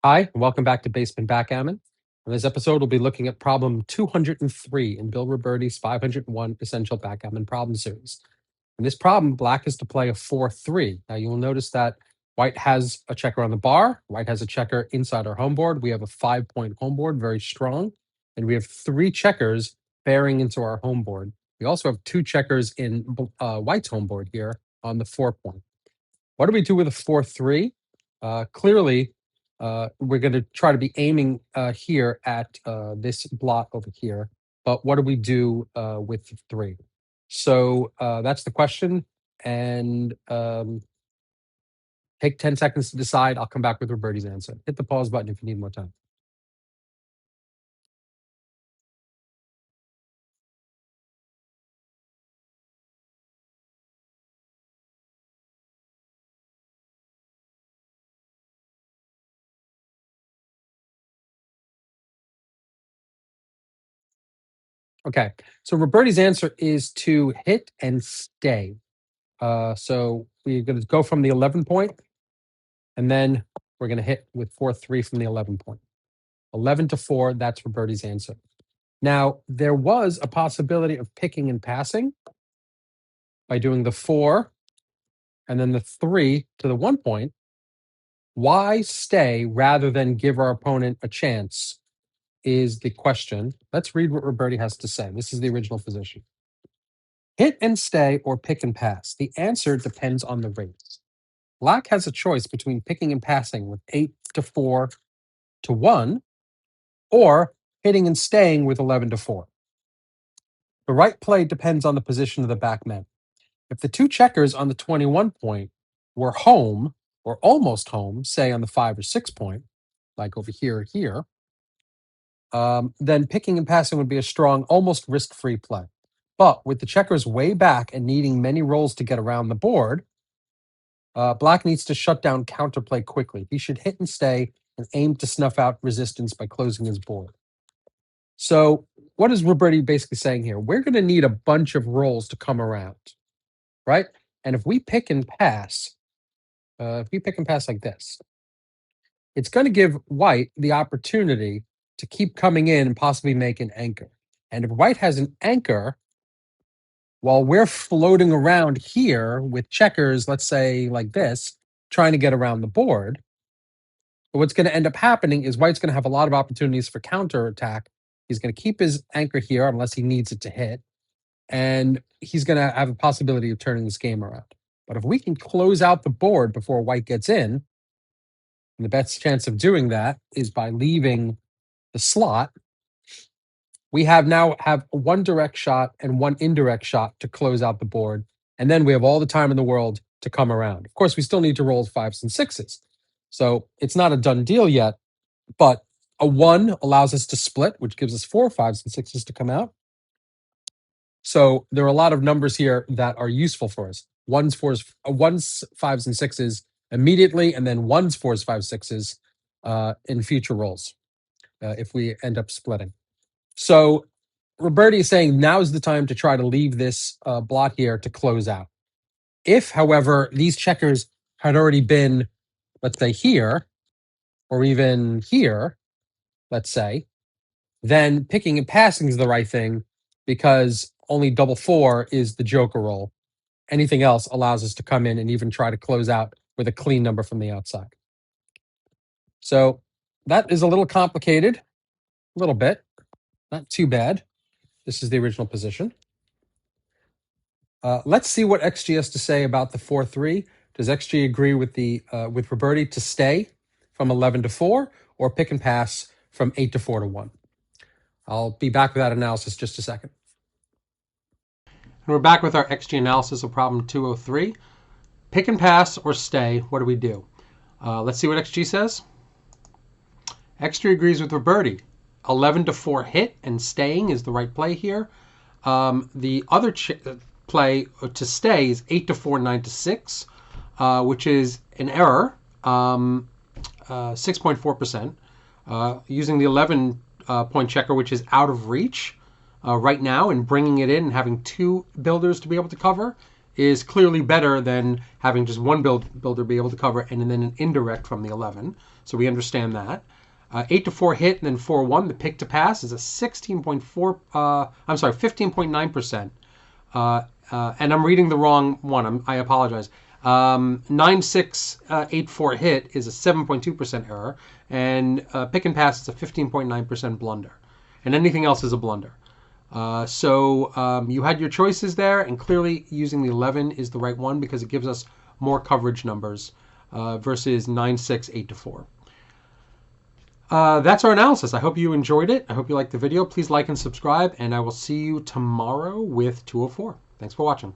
Hi, and welcome back to Basement Backgammon. In this episode, we'll be looking at problem 203 in Bill Robertie's 501 Essential Backgammon Problem Series. In this problem, black is to play a 4-3. Now, you will notice that white has a checker on the bar, white has a checker inside our home board. We have a 5-point home board, very strong, and we have 3 checkers bearing into our home board. We also have 2 checkers in white's home board here on the 4-point. What do we do with a 4-3? Clearly, we're going to try to be aiming here at this block over here. But what do we do with the 3? So that's the question. And take 10 seconds to decide. I'll come back with Robertie's answer. Hit the pause button if you need more time. Okay, so Robertie's answer is to hit and stay. So we're going to go from the 11 point, and then we're going to hit with 4-3 from the 11 point. 11 to 4, that's Robertie's answer. Now, there was a possibility of picking and passing by doing the 4 and then the 3 to the 1 point. Why stay rather than give our opponent a chance is the question. Let's read what Robertie has to say. This is the original position. Hit and stay or pick and pass. The answer depends on the race. Black has a choice between picking and passing with 8 to 4 to 1 or hitting and staying with 11 to 4. The right play depends on the position of the back men. If the 2 checkers on the 21 point were home or almost home, say on the 5 or 6 point, like over here or here, then picking and passing would be a strong, almost risk-free play. But with the checkers way back and needing many rolls to get around the board, black needs to shut down counterplay quickly. He should hit and stay and aim to snuff out resistance by closing his board. So what is Robertie basically saying here? We're going to need a bunch of rolls to come around, right? And if we pick and pass, like this, it's going to give white the opportunity to keep coming in and possibly make an anchor. And if white has an anchor, while we're floating around here with checkers, let's say like this, trying to get around the board, what's going to end up happening is white's going to have a lot of opportunities for counterattack. He's going to keep his anchor here unless he needs it to hit. And he's going to have a possibility of turning this game around. But if we can close out the board before white gets in, and the best chance of doing that is by leaving the slot, we now have one direct shot and one indirect shot to close out the board. And then we have all the time in the world to come around. Of course, we still need to roll 5s and 6s. So it's not a done deal yet, but a 1 allows us to split, which gives us 4 5s and 6s to come out. So there are a lot of numbers here that are useful for us. 1s, 4s, 1s, 5s, and 6s immediately, and then 1s, 4s, 5s, 6s in future rolls if we end up splitting. So Robertie is saying now is the time to try to leave this blot here to close out. If, however, these checkers had already been, let's say, here, or even here, let's say, then picking and passing is the right thing because only double 4 is the joker roll. Anything else allows us to come in and even try to close out with a clean number from the outside. So that is a little complicated, a little bit, not too bad. This is the original position. Let's see what XG has to say about the 4-3. Does XG agree with with Robertie to stay from 11 to 4 or pick and pass from 8 to 4 to 1? I'll be back with that analysis just a second. And we're back with our XG analysis of problem 203. Pick and pass or stay, what do we do? Let's see what XG says. XG agrees with Robertie. 11 to 4 hit and staying is the right play here. The other play to stay is 8 to 4, 9 to 6, which is an error, 6.4%. Using the 11 point checker, which is out of reach right now, and bringing it in and having 2 builders to be able to cover is clearly better than having just one builder be able to cover it and then an indirect from the 11. So we understand that. 8 to 4 hit and then 4-1. The pick to pass is a 16.4. I'm sorry, 15.9%. And I'm reading the wrong one. I apologize. 9-6-8-4 hit is a 7.2% error, and pick and pass is a 15.9% blunder, and anything else is a blunder. So you had your choices there, and clearly using the 11 is the right one because it gives us more coverage numbers versus 9-6-8-4. That's our analysis. I hope you enjoyed it. I hope you liked the video. Please like and subscribe, and I will see you tomorrow with 204. Thanks for watching.